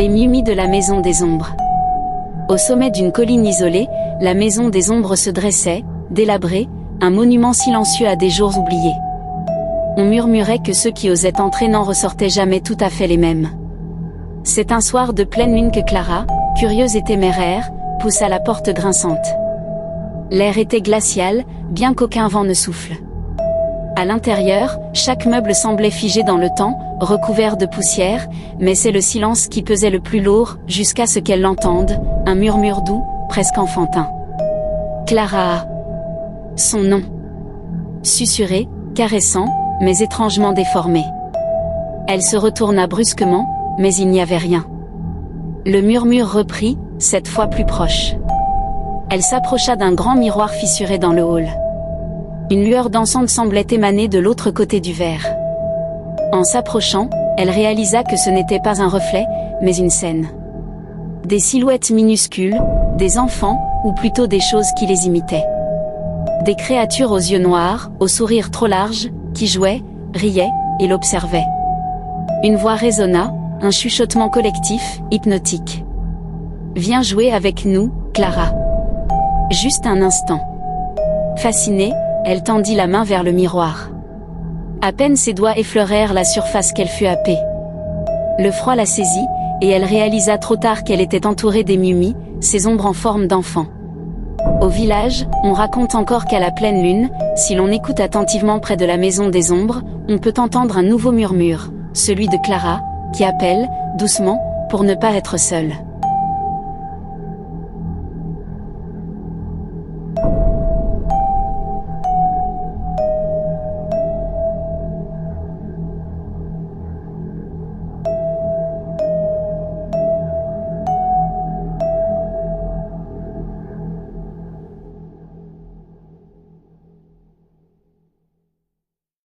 Les mumies de la Maison des Ombres. Au sommet d'une colline isolée, la Maison des Ombres se dressait, délabrée, un monument silencieux à des jours oubliés. On murmurait que ceux qui osaient entrer n'en ressortaient jamais tout à fait les mêmes. C'est un soir de pleine lune que Clara, curieuse et téméraire, poussa la porte grinçante. L'air était glacial, bien qu'aucun vent ne souffle. À l'intérieur, chaque meuble semblait figé dans le temps, recouvert de poussière, mais c'est le silence qui pesait le plus lourd, jusqu'à ce qu'elle l'entende, un murmure doux, presque enfantin. Clara. Son nom. Susurré, caressant, mais étrangement déformé. Elle se retourna brusquement, mais il n'y avait rien. Le murmure reprit, cette fois plus proche. Elle s'approcha d'un grand miroir fissuré dans le hall. Une lueur dansante semblait émaner de l'autre côté du verre. En s'approchant, elle réalisa que ce n'était pas un reflet, mais une scène. Des silhouettes minuscules, des enfants, ou plutôt des choses qui les imitaient. Des créatures aux yeux noirs, au sourire trop large, qui jouaient, riaient, et l'observaient. Une voix résonna, un chuchotement collectif, hypnotique. « Viens jouer avec nous, Clara. » Juste un instant. Fascinée, elle tendit la main vers le miroir. À peine ses doigts effleurèrent la surface qu'elle fut happée. Le froid la saisit, et elle réalisa trop tard qu'elle était entourée des mumies, ces ombres en forme d'enfants. Au village, on raconte encore qu'à la pleine lune, si l'on écoute attentivement près de la Maison des Ombres, on peut entendre un nouveau murmure, celui de Clara, qui appelle, doucement, pour ne pas être seule.